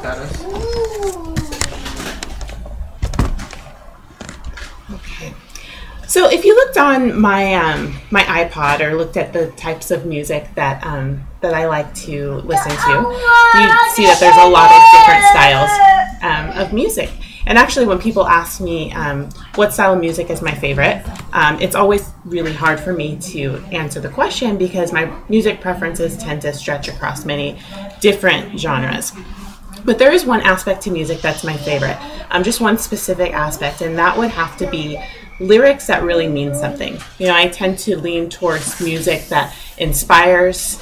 got us. Okay. So if you looked on my my iPod or looked at the types of music that that I like to listen to, you'd see that there's a lot of different styles of music. And actually, when people ask me what style of music is my favorite, it's always really hard for me to answer the question because my music preferences tend to stretch across many different genres. But there is one aspect to music that's my favorite, just one specific aspect, and that would have to be lyrics that really mean something. You know, I tend to lean towards music that inspires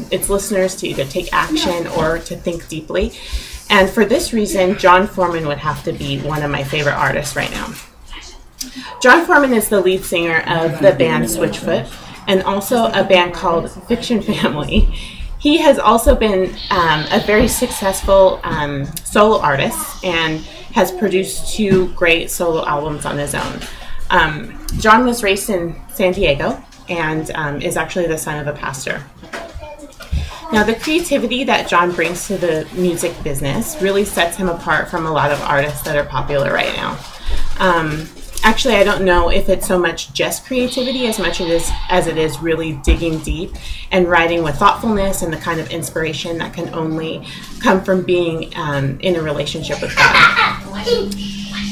its listeners to either take action or to think deeply. And for this reason, John Foreman would have to be one of my favorite artists right now. John Foreman is the lead singer of the band Switchfoot and also a band called Fiction Family. He has also been a very successful solo artist and has produced 2 great solo albums on his own. John was raised in San Diego and is actually the son of a pastor. Now, the creativity that John brings to the music business really sets him apart from a lot of artists that are popular right now. Actually, I don't know if it's so much just creativity as much as it is really digging deep and writing with thoughtfulness and the kind of inspiration that can only come from being in a relationship with God.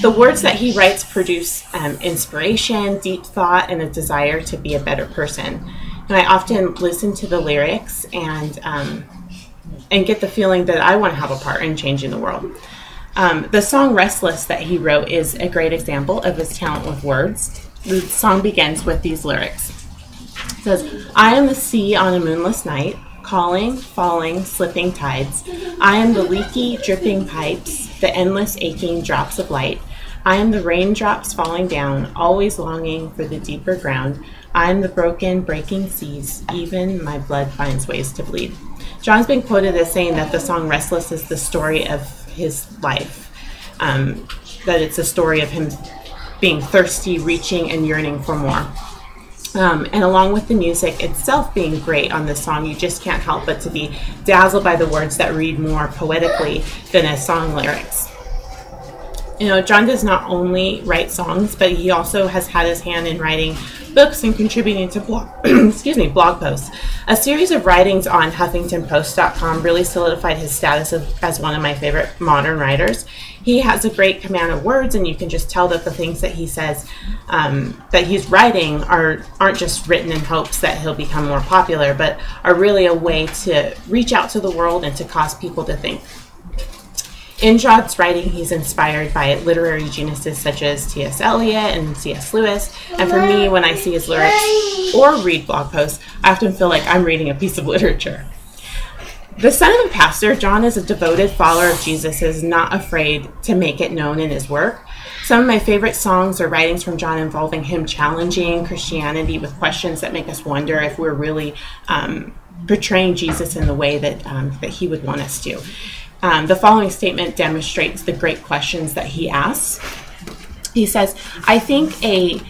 The words that he writes produce inspiration, deep thought, and a desire to be a better person. And I often listen to the lyrics and get the feeling that I want to have a part in changing the world. The song Restless that he wrote is a great example of his talent with words. The song begins with these lyrics. It says, "I am the sea on a moonless night, calling, falling, slipping tides. I am the leaky, dripping pipes, the endless aching drops of light. I am the raindrops falling down, always longing for the deeper ground. I am the broken, breaking seas, even my blood finds ways to bleed." John's been quoted as saying that the song Restless is the story of his life, that it's a story of him being thirsty, reaching, and yearning for more. And along with the music itself being great on this song, you just can't help but to be dazzled by the words that read more poetically than as song lyrics. You know, John does not only write songs, but he also has had his hand in writing books and contributing to blog posts. A series of writings on HuffingtonPost.com really solidified his status as one of my favorite modern writers. He has a great command of words, and you can just tell that the things that he says that he's writing aren't just written in hopes that he'll become more popular, but are really a way to reach out to the world and to cause people to think. In John's writing, he's inspired by literary geniuses such as T.S. Eliot and C.S. Lewis. And for me, when I see his lyrics or read blog posts, I often feel like I'm reading a piece of literature. The son of a pastor, John is a devoted follower of Jesus and is not afraid to make it known in his work. Some of my favorite songs or writings from John involving him challenging Christianity with questions that make us wonder if we're really portraying Jesus in the way that he would want us to. The following statement demonstrates the great questions that he asks. He says, "I think a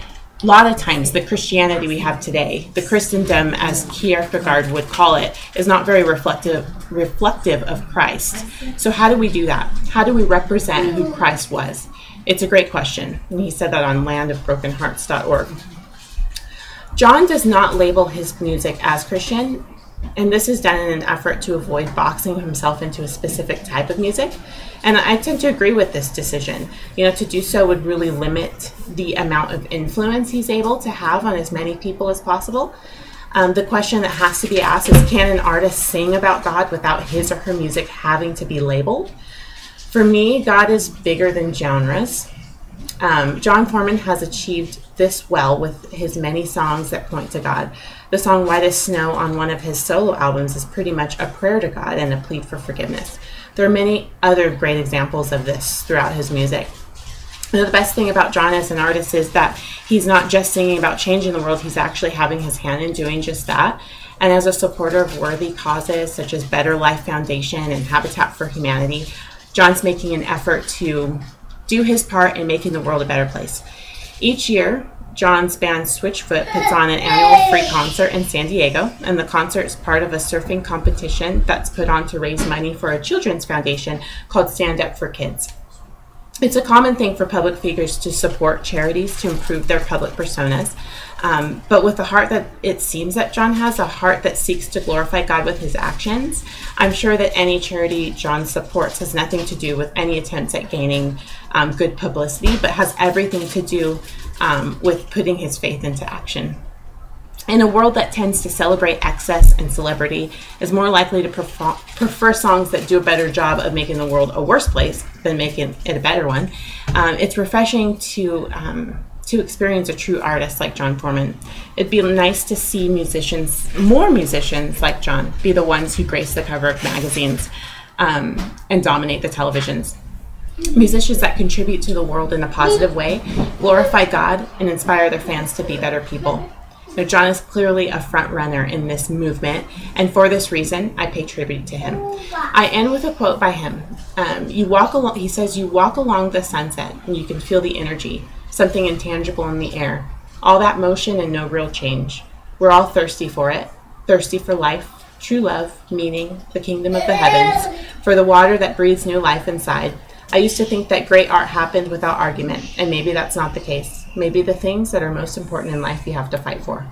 lot of times the Christianity we have today, the Christendom as Kierkegaard would call it, is not very reflective of Christ. So how do we do that? How do we represent who Christ was?" It's a great question. And he said that on landofbrokenhearts.org. John does not label his music as Christian, and this is done in an effort to avoid boxing himself into a specific type of music. And I tend to agree with this decision. You know, to do so would really limit the amount of influence he's able to have on as many people as possible. The question that has to be asked is, can an artist sing about God without his or her music having to be labeled? For me, God is bigger than genres. John Foreman has achieved this well with his many songs that point to God. The song White as Snow on one of his solo albums is pretty much a prayer to God and a plea for forgiveness. There are many other great examples of this throughout his music. And the best thing about John as an artist is that he's not just singing about changing the world, he's actually having his hand in doing just that. And as a supporter of worthy causes such as Better Life Foundation and Habitat for Humanity, John's making an effort to do his part in making the world a better place. Each year, John's band Switchfoot puts on an annual free concert in San Diego, and the concert is part of a surfing competition that's put on to raise money for a children's foundation called Stand Up for Kids. It's a common thing for public figures to support charities to improve their public personas, but with the heart that it seems that John has, a heart that seeks to glorify God with his actions, I'm sure that any charity John supports has nothing to do with any attempts at gaining good publicity, but has everything to do with putting his faith into action. In a world that tends to celebrate excess and celebrity, is more likely to prefer songs that do a better job of making the world a worse place than making it a better one, it's refreshing to experience a true artist like John Foreman. It'd be nice to see more musicians like John, be the ones who grace the cover of magazines and dominate the televisions. Musicians that contribute to the world in a positive way, glorify God, and inspire their fans to be better people. Now, John is clearly a front runner in this movement, and for this reason, I pay tribute to him. I end with a quote by him. He says, "You walk along the sunset, and you can feel the energy, something intangible in the air. All that motion and no real change. We're all thirsty for it, thirsty for life, true love, meaning, the kingdom of the heavens, for the water that breathes new life inside. I used to think that great art happened without argument, and maybe that's not the case. Maybe the things that are most important in life you have to fight for."